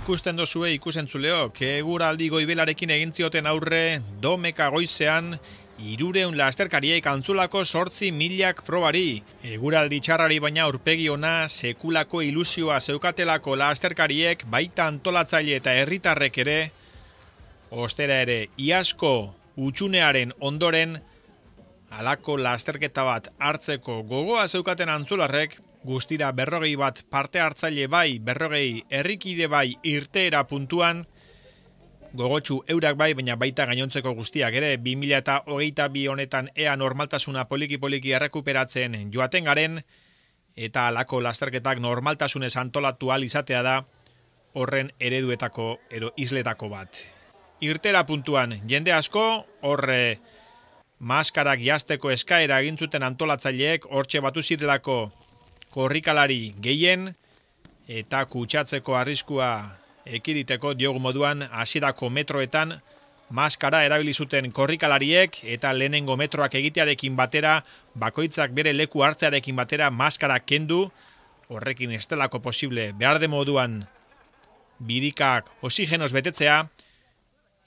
Ikusten dozue ikusentzuleok, eguraldi goibelarekin egin zioten aurre domeka goizean 300 lasterkariek Antzulako 8.000 probari. Eguraldi txarrari baina aurpegi ona sekulako ilusioa zeukatelako lasterkariek baita antolatzaile eta herritarrek ere, ostera ere iazko utxunearen ondoren halako lasterketa bat hartzeko gogoa zeukaten antzularrek, guztira 40 bat parte hartzaile bai, 40 herrikide bai irteera puntuan, gogotsu eurak bai, baina baita gainontzeko guztiak ere, 2022 honetan ea normaltasuna poliki-poliki errekuperatzen joaten garen, eta halako lasterketak normaltasunez antolatu ahal izatea da horren ereduetako edo isletako bat. Irteera puntuan jende asko, horre maskarak jazteko eskaera egin zuten antolatzaileek, hortxe batu zirelako korrikalari gehien eta kutsatzeko arriskua ekiditeko diogu moduan hasierako metroetan maskara erabili zuten korrikalariek eta lehenengo metroak egitearekin batera, bakoitzak bere leku hartzearekin batera maskara kendu, horrekin estelako posible behar de moduan birikak oxigenoz betetzea,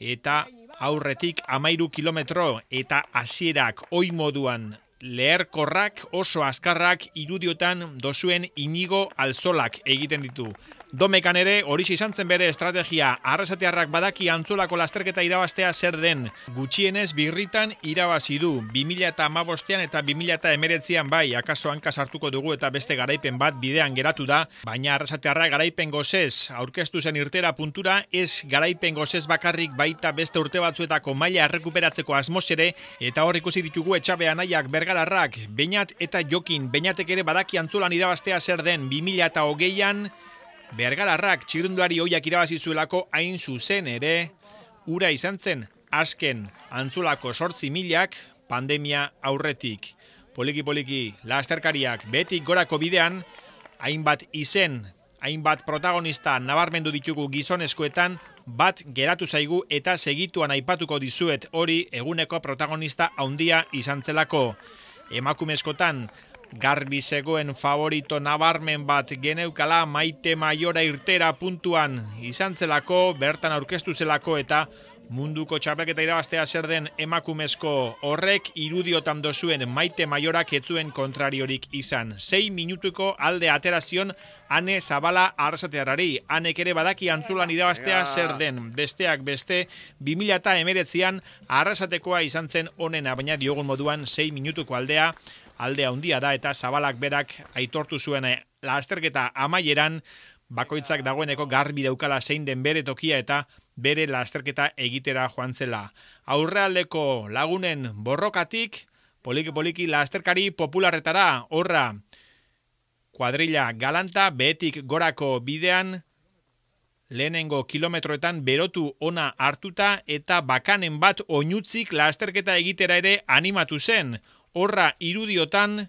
eta aurretik 13 kilometro eta hasierak oi moduan leherkorrak oso azkarrak irudiotan dozuen Inigo Alzolak egiten ditu. Domekan ere horixe izan zen bere estrategia, arrasatiarrak badaki Antzulako lasterketa irabaztea zer den, gutxienez birritan irabazi du, 2015an eta 2019an bai, akaso hanka sartuko dugu eta beste garaipen bat bidean geratu da, baina arrasatiarra garaipen gozez aurkeztu zen irtera puntura, ez garaipen gozez bakarrik baita beste urte batzuetako maila errekuperatzeko asmoz ere, eta hor ikusi ditugu Etxabe Anaiak Bergararrak, Beñat eta Jokin, Beñatek ere badaki Antzulan irabaztea zer den, 2020an, Bergararrak txirrindulari hoiak irabazi zuelako hain zuzen ere, ura izan zen azken Antzulako 8.000 pandemia aurretik. Poliki-poliki lasterkariak betik gorako bidean, hainbat izen, hainbat protagonista nabarmendu ditugu gizonezkoetan, bat geratu zaigu eta segituan aipatuko dizuet hori eguneko protagonista handia izan zelako. Emakumezkotan, garbi zegoen favorito nabarmen bat geneukala Maite Maiora irtera puntuan izan zelako, bertan aurkeztu zelako eta munduko txapelketa irabaztea zer den emakumezko horrek irudiotan dozuen Maite Maiorak etzuen kontrariorik izan. 6 minutuko alde aterazion Ane Zabala arrasatearrari. Anek ere badaki Antzulan irabaztea zer den. Besteak beste 2019an arrasatekoa izan zen onena, baina diogun moduan 6 minutuko aldea handia da eta Zabalak berak aitortu zuen lasterketa amaieran bakoitzak dagoeneko garbi daukala zein den bere tokia eta bere lasterketa egitera joan zela. Aurrealdeko lagunen borrokatik, poliki-poliki lasterkari popularretara, horra, kuadrilla galanta, behetik gorako bidean, lehenengo kilometroetan berotu ona hartuta eta bakanen bat oinutzik lasterketa egitera ere animatu zen. Horra irudiotan,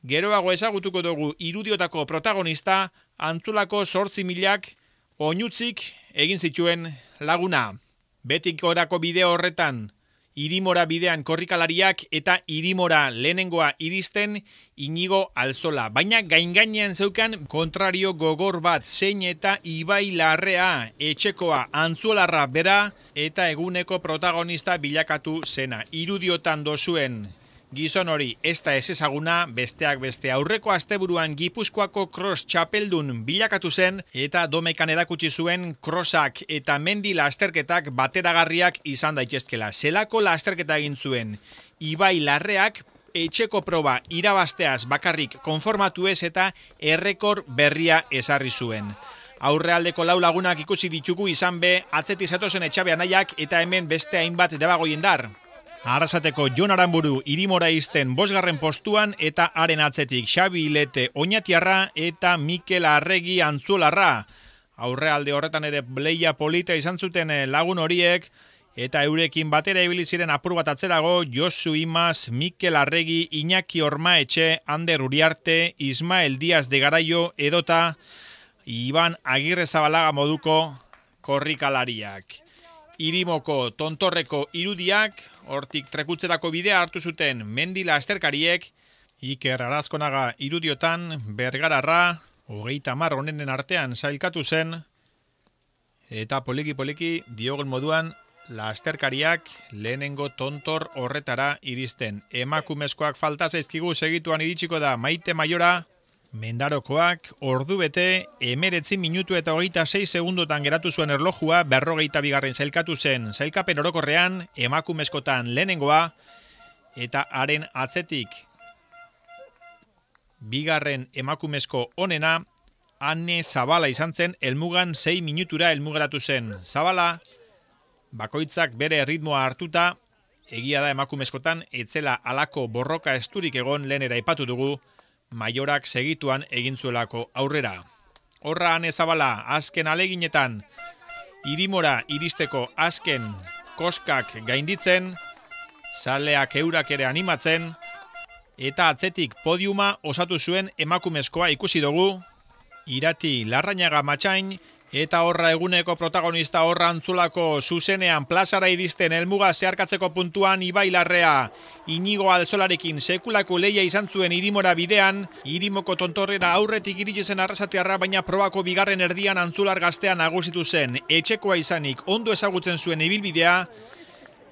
geroago ezagutuko dugu irudiotako protagonista, Antzulako 8.000 oinutzik egin zituen laguna. Betik gorako bide horretan, Irimora bidean korrikalariak eta Irimora lehenengoa iristen Inigo Alzola. Baina gain-gainean zeukan kontrario gogor bat, zein eta Ibai Larrea, etxekoa Antzuolarra bera eta eguneko protagonista bilakatu zena. Irudiotan dozuen gizon hori ez da ez ezaguna, besteak beste aurreko asteburuan Gipuzkoako cross txapeldun bilakatu zen eta domekan erakutsi zuen crossak eta mendi lasterketak bateragarriak izan daitezkela. Zelako lasterketa egin zuen Ibai Larreak etxeko proba irabazteaz bakarrik konformatu ez eta errekor berria ezarri zuen. Aurrealdeko lau lagunak ikusi ditugu izan be, atzetik zatozen Etxabe Anaiak eta hemen beste hainbat debagoiendar. Arrasateko Jon Aranburu Irimora izten 5. postuan eta haren atzetik Xabi Ilete Oñatiarra eta Mikel Arregi Antzuolarra. Aurrealde horretan ere leia polita izan zuten lagun horiek eta eurekin batera ibili ziren apur bat atzerago Josu Imaz, Mikel Arregi, Iñaki Ormaetxe, Ander Uriarte, Ismael Díaz de Garaio edota Iban Agirrezabalaga moduko korrikalariak. Irimoko tontorreko irudiak, hortik trekutzerako bidea hartu zuten mendi lasterkariek, Iker Arazkonaga irudiotan, Bergararra, 30 honenen artean sailkatu zen, Eta poliki diogun moduan, lasterkariak lehenengo tontor horretara iristen. Emakumezkoak falta zaizkigu, segituan iritsiko da Maite Maiora, Mendarokoak ordu bete 19 minutu eta 26 segundotan geratu zuen erlojua, 42. sailkatu zen. Sailkapen orokorrean emakumezkotan lehenengoa eta haren atzetik bigarren emakumezko onena Anne Zabala izan zen, helmugan 6 minutura helmugeratu zen. Zabala bakoitzak bere ritmoa hartuta, egia da emakumezkotan etzela alako borroka esturik egon, lehenera aipatu dugu, Maiorak segituan egin zuelako aurrera. Horra Anne Zabala azken aleginetan Irimora iristeko azken koskak gainditzen, zaleak eurak ere animatzen, eta atzetik podiuma osatu zuen emakumezkoa ikusi dugu, Irati Larrañaga Matxain, eta horra eguneko protagonista horra Antzulako zuzenean plazara iristen helmuga zeharkatzeko puntuan Ibai Larrea, Inigo Alzolarekin sekulako leia izan zuen Irimora bidean, Irimoko tontorrera aurretik iritsi zen Arrasatiarra, baina probako bigarren erdian Antzular gaztea nagusitu zen, etxekoa izanik ondo ezagutzen zuen ibilbidea,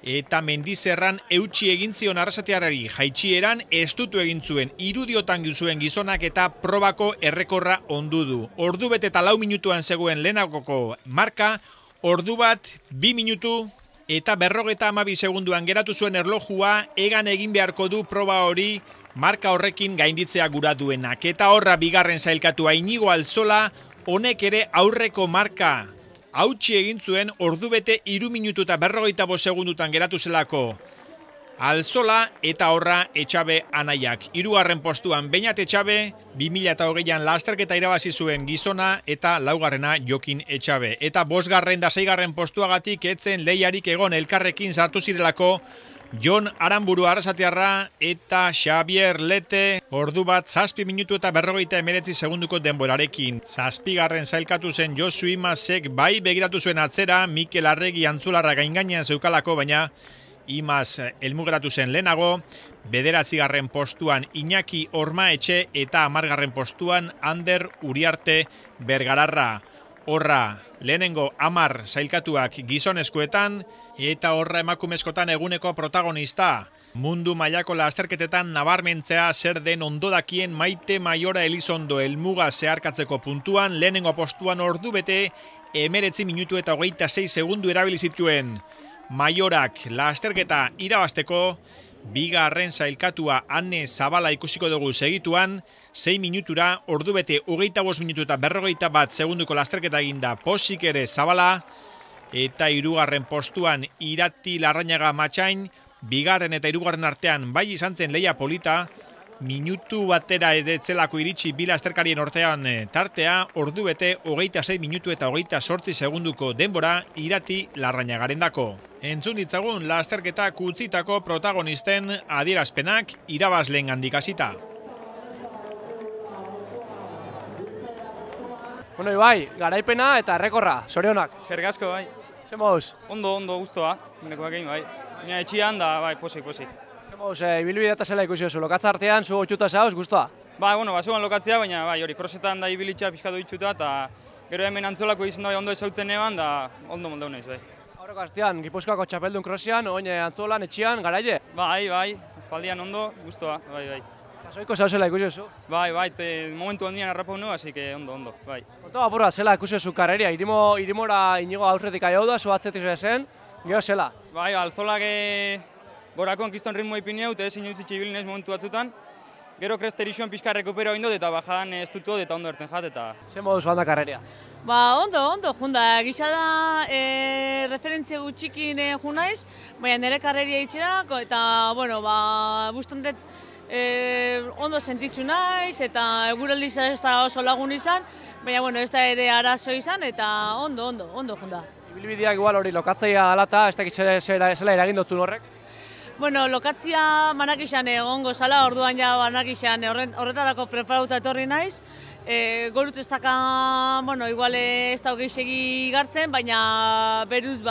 eta Mendizerran eutsi egin zion Arrasatiarrari, jaitsieran estutu egin zuen, irudiotan zuen gizonak eta probako errekorra ondu du. Ordu bete eta 4 minutuan zegoen lehenakoko marka, ordu bat 2 minutu eta 52 segunduan geratu zuen erlojua, egan egin beharko du proba hori marka horrekin gainditzea gura duenak. Eta horra bigarren sailkatua Inigo Alzola, honek ere aurreko marka hautsi egin zuen, ordu bete 3 minutu eta 45 segundutan geratu zelako Alzola, eta horra Etxabe Anaiak. 3. postuan Beñat Etxabe, 2020an lasterketa irabazi zuen gizona, eta 4. Jokin Etxabe. Eta 5. da 6. postuagatik etzen lehiarik egon, elkarrekin sartu zirelako Jon Aranburu Arrasatiarra eta Xavier Lete, ordu bat 7 minutu eta 59 segunduko denborarekin. 7. sailkatu zen Josu Imazek bai begiratu zuen atzera, Mikel Arregi Antzularra gaingainean zeukalako, baina Imaz helmugeratu zen lehenago. 9. postuan Iñaki Ormaetxe eta 10. postuan Ander Uriarte Bergararra. Horra lehenengo 10 sailkatuak gizonezkoetan, eta horra emakumezkotan eguneko protagonista. Mundu mailako lasterketetan nabarmentzea zer den ondo dakien Maite Maiora Elizondo, helmuga zeharkatzeko puntuan, lehenengo postuan ordu bete 19 minutu eta 26 segundu erabili zituen. Maiorak lasterketa irabazteko, bigarren sailkatua Anne Zabala ikusiko dugu segituan, 6 minutura, ordu bete 25 minutu eta 51 segunduko lasterketa eginda posik ere Zabala, eta 3. postuan Irati Larrañaga Matxain, bigarren eta 3. artean bai izan zen leia polita, minutu batera edetzelako iritsi bi lasterkarien ortean tartea, ordu bete 26 minutu eta 28 segunduko denbora Irati Larrañagarendako. Entzun ditzagun lasterketak utzitako protagonisten adierazpenak irabazleen handik hasita. Bueno, Ibai, garaipena eta errekorra, zorionak. Eskerrik asko, bai. Zemoz? Ondo, guztua, nekoak egin, bai. Baina etxian da, bai, posik. Zemoz, ibilbidea eta zela ikusi oso, lokatza artean, zu otxuta zauz, guztua? Bai, zuan lokatzea, baina bai, hori, krosetan da ibilitza pixkatu itxuta, eta gero hemen Antzolako izan da bai ondo ezautzen eban, da ondo moldau nahiz, bai. Aurreko astean, Gipuzkoako txapeldun krosean, oin Antzolan, etxian, garaile? Bai, azpaldian ondo, guztua, bai. Sasoiko zauzela ikusi oso? Bai, momentu handian harrapau nu, así que ondo, bai. Konto apurra, zela ikusi oso karreria, Irimora Inigo aurretik aiau da, zu atzetik zen, gero zela? Bai, Alzolak gorakon kiston ritmo ipineu, eta ezin utzi ibilinez momentu batzutan. Gero kresterixuan pixka rekupero egin dut, eta bajadan ez dutu eta ondo erten jat, eta... Zer moduz banda karreria? Ba, ondo, junda, gisa da referentzia gutxikin junaiz, baina nire karreria itxera, eta, bustan dut ondo sentitzu naiz, eta eguraldi ez da oso lagun izan, baina, ez da ere arazo izan, eta ondo, junda. Ibilbideak igual hori lokatzaia alata, ez dakit zela eragin dutun horrek? Bueno, lokatzia banakixan egongo zala, orduan ja banakixan horretarako preparauta etorri naiz. Gorut ez daka, igual ez da gehiago gartzen, baina beruz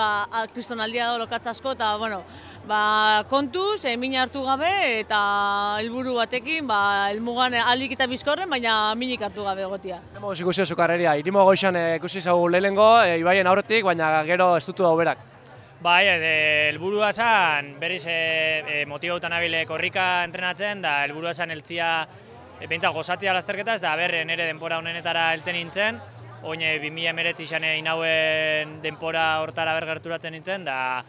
kristonaldia da lokatza asko, eta kontuz, min hartu gabe eta helburu batekin, helmugan aldik eta bizkorren, baina minik hartu gabe egotia. Hemos ikusi zu karreria, irimo goizan ikusi zau lehenengo, Ibaien aurretik, baina gero ez dutu dauberak. Bai, helburua zan, berriz motibautan nabile korrika entrenatzen, da helburua zan eltzia behintzat gozatzea lasterketa, ez da berre nire denpora honenetara heltzen nintzen, oin 2019 xane inauen denpora hortara bergerturatzen nintzen, da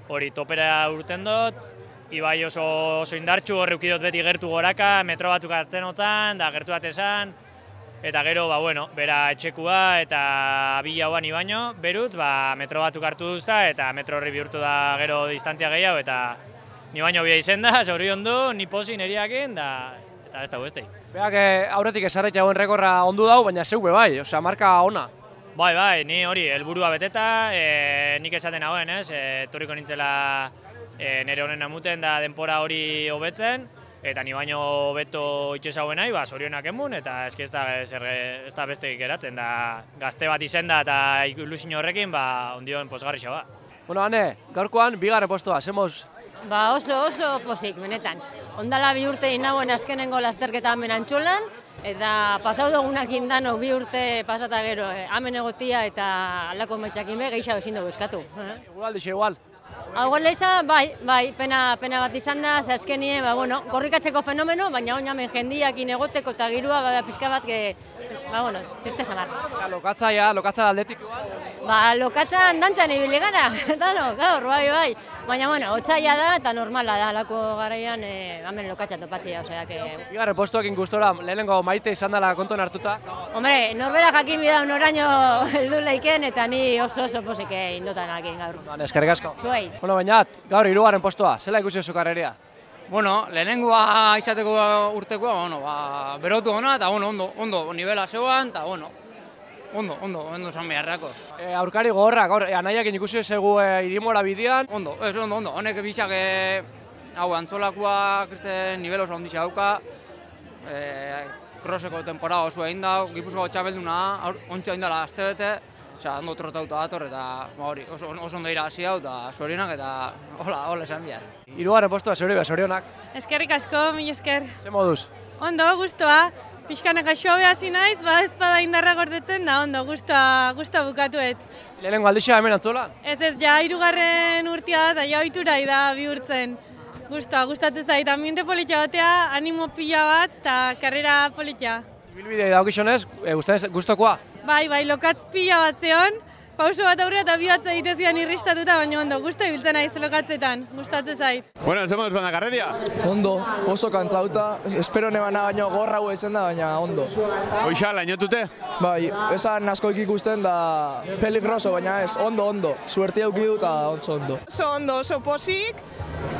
hori topera urten dut, Ibai oso indartxu horreukidot beti gertu goraka, metro batzuk hartzen otan, da gertu batzezan, eta gero, bera etxekua eta bila hauan Ibaino, berut, metro batzuk hartu duzta, eta metro horri bihurtu da gero distantzia gehiago, eta ni baino bia izen da, zaurion du, ni posi neriakin, eta ez da beste. Beak aurretik esarretxe hauen rekorra ondu dau, baina zeube bai, marka ona. Bai, ni hori, helburua beteta, nik esaten hauen, etorriko nintzela nire honen amuten da denpora hori hobetzen, eta ni baino beto itxesauen nahi, zorionak emun, eta eski ez da beste geratzen, da gazte bat izen da eta ilusin horrekin, ondioen posgarrixa ba. Bueno, Ane, gaurkoan bigarren postua, zemoz? Oso posik, benetan. Ondala 2 urte inauen azkenengo lasterketa hemen Antxolan, eta pasau dugunak indanok 2 urte pasata gero, hemen egotia eta alako maitxakin be, gehiago ezin dugu eskatu. Eguraldixe igual. Aguarda izan, bai, pena bat izan da, ze azkenien, korrikatzeko fenomeno, baina oin hemen jendiakin egoteko eta girua pixka bat, triste samar. Lokatza aldetik igual? Lokatzan dantzan ibili gara, gaur, bai. Baina, hotzaia da eta normala da, alako garaian hemen lokatza topatzea, osea, que... Bigarren postuekin gustora, lehenengo Maite izan dela konton hartuta? Hombre, norbera jakin bida noraino heldu leiken eta ni oso posik indotan akin gaur. Eskerrik asko. Zuei. Bainat, gaur 3. postua, zela ikusi zu karreria? Lehenengoa izateko urtekoa, berotu ona eta ondo, nivela zeuan eta ondo zan beharrako. Aurkari gogorra, gaur anaiakin ikusi zegu Irimora bidean? Ondo, honek bizak antzolakoa nivel oso ondisa dauka, kroseko temporada oso egin dau, Gipuzkoako txapelduna, ontsa egin dela aztebete, ondo trotauta dator eta oso ondo irabazi hau eta zorionak eta hola esan behar. 3. postua zorionak. Eskerrik asko, mil esker. Ze moduz? Ondo, guztua. Pixkanaka xoa behasi naiz, ez bada indarra gordetzen da, ondo, guztua bukatuet. Lehenengo aldixa hemen Antzolan? Ez, ja 3. urtia da, ja oiturai da bihurtzen. Gustatzen zait, ambiente politia batea, animo pila bat eta karrera politia. Ibilbidea daukizionez, gustokoa? Bai, lokatz pila bat zeon, pauso bat aurrera eta 2 batza egitezian irristatuta, baina ondo, guztua ibiltzen naiz lokatzetan, gustatzen zait. Bueno, zemoduz banda karreria? Ondo, oso kantzauta, espero nebana baino gorra hau ezen da, baina ondo. Hoixa, lainotute? Bai, esan askoik ikusten da peligroso, baina ez, ondo, suerti auki du eta ondo. Oso ondo, oso posik,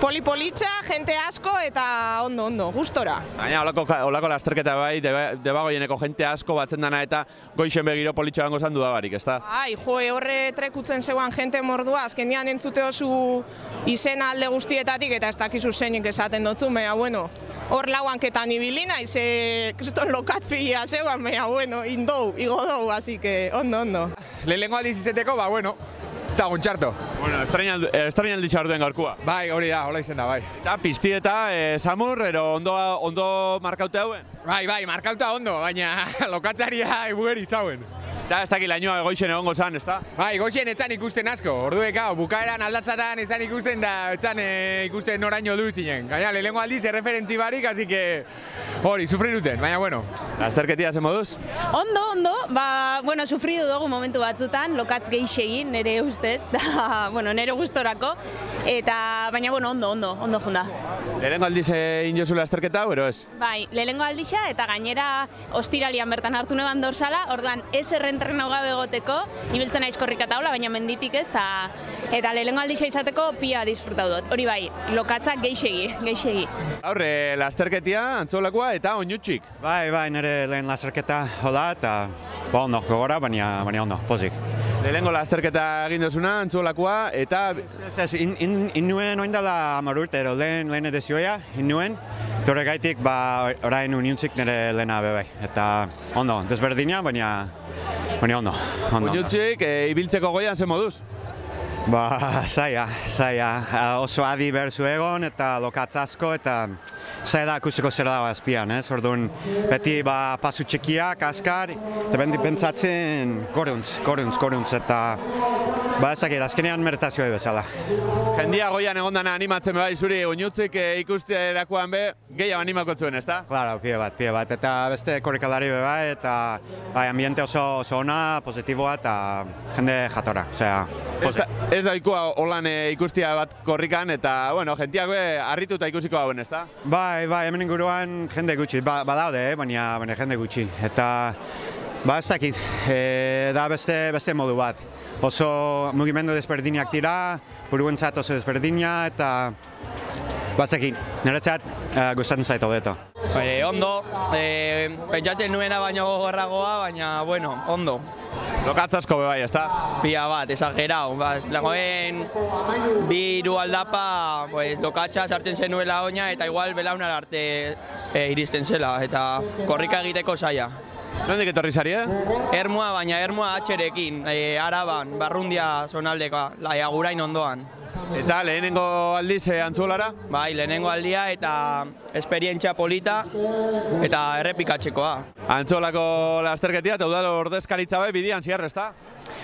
polipolitza, jente asko eta ondo, gustora. Baina, olako lasterketa bai, debagoieneko jente asko batzen dana eta goixen begiro politxa bango zandu da barik, ezta? Ai, horre trekutzen zeuan jente mordua, azkenean entzute oso izena alde guztietatik eta ez dakizu zeinik esaten dutzu, baina, hor lauanketan ibili naiz, kriston lokatzpila zeuan, baina, igo dou, así que ondo. Lehenengo aldiz izeteko, ez da gontxarto. Bueno, estrainaldi xarduen gaurkua. Bai, hori da, hola izen da, bai. Eta piztieta, samur, ero ondo markaute hauen? Bai, markauta ondo, baina lokatzaria ebugeri zauen. Eta ez dakit lainoa goixen egongo zan, ez da? Bai, goixen etzan ikusten asko, ordueka, bukaeran aldatzatan etzan ikusten da etzan ikusten noraino du zinen. Gaina, lehenengo aldiz erreferentzi barik, así que hori, sufriruten, baina bueno. Lasterketia zen moduz? Ondo, sufridu dugu momentu batzutan, lokatz gehixegin, nire ustez, da, nire gustorako, eta, baina, ondo junda. Lehenengo aldiz injozu lasterketa, bero ez? Bai, lehenengo aldiza, eta gainera ostiralian bertan hartu neban dorsala, orduan ez errentreno gabe egoteko, ibiltzen naiz korrika taula, baina menditik ez, eta lehenengo aldiza izateko pia disfrutau dut. Hori bai, lokatzak gehixegi. Aurre, lasterketia, antzolakoa eta oinutxik. Bai, nire lehen lasterketa hola, eta ondo, gogora, baina ondo, pozik. Lehenengo lasterketa egin duzuna, antzolakoa, eta... Ez, innuen oin dela 10 urtero, lehen edizioa, innuen, torre gaitik, orain uniuntzik nire lehena bebai. Eta ondo, desberdina, baina ondo. Uniuntzik, ibiltzeko goian zen moduz? Ba, zaila. Oso adi behar zu egon eta lokatz asko eta zaila ikusteko zer dago azpian, ez? Orduan, beti pasu txekiak, askar, eta benti pentsatzen goruntz, eta ezakit, azkenean meretazioa bezala. Jendia goian egon dana animatzen bai zuri, oinutzik ikusterakoan be, gehiago animako zuen, ezta? Claro, pie bat, eta beste korrikalari be bai, eta ambiente oso ona, positiboa, eta jende jatora, osea, Ez da ikua holan ikustia bat korrikan, eta, bueno, jentiak harrituta ikusiko hauen, ezta? Bai, hemen inguruan jende gutxi, badaude, baina jende gutxi, eta ez dakit, da beste modu bat. Oso mugimendu desberdinak dira, buruentzat oso desberdina, eta ez dakit, niretzat gustatzen zait hobeto. Ondo, pentsatzen nuena baino gogorragoa, baina, bueno, ondo. Lokatz asko bai, ezta? Pia bat, esagerau. Lagoen bi hiru aldapa, lokatza sartzen zenuela oina eta igual belaunar arte iristen zela, eta korrika egiteko zaila. Nondik etorri zari, Ermua, baina Ermua atxerekin, Araban, Barrundia zonaldekoa, Agurain ondoan. Eta lehenengo aldiz antzuolara? Bai, lehenengo aldia eta esperientzia polita eta errepikatzekoa. Antzuolako lasterketia eta udal ordezkaritza bai bidian ziar, ezta?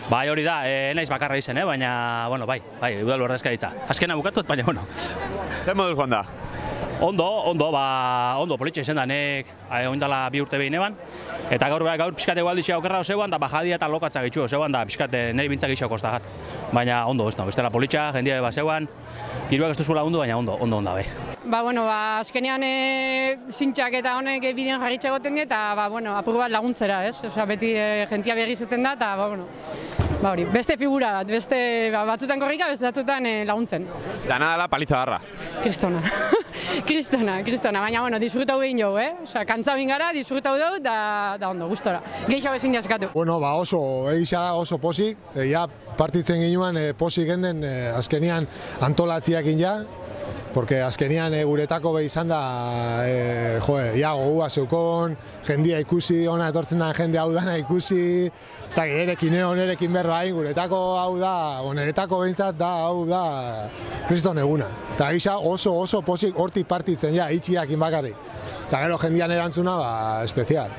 Bai, hori da, naiz bakarra izen, baina, bueno, bai, udal ordezkaritza. Azkena bukatuet, baina, bueno. Zer moduz joan da? Ondo, politxe izen da, nek oindala 2 urte behin eban. Eta gaur pixkate gualditxea okerra zeuan, da bajadia eta lokatza gitxu zeuan, da pixkate nire bintzak gitxeo kostagat. Baina ondo, bestela politxa, jendia eba zeuan, giruak ez duzula ondo, baina ondo bai. Azkenean zintxak eta honek bidean jarritxe goten dira, eta apur bat laguntzera, ez? Beti jentia berrizeten da, eta beste figura bat, beste batzutan korrika, beste batzutan laguntzen. Dana dela paliza darra. Kristona, baina disfrutau egin jau, kantzau ingara, disfrutau dugu, da ondo, gustora. Geixau ezin jaskatu. Oso posik, partitzen ginuan posik genden azkenian antolatziak ja, porque azkenian guretako izan da, gogua zeukon, jendia ikusi, ona etortzen da jende hau dana ikusi, nerekin berro hain, guretako hau da, niretako behintzat da, hau da, kriston eguna. Eta gisa oso posik hortik partitzen, itxiakin bakarrik. Eta gero jendian erantzuna, espezial.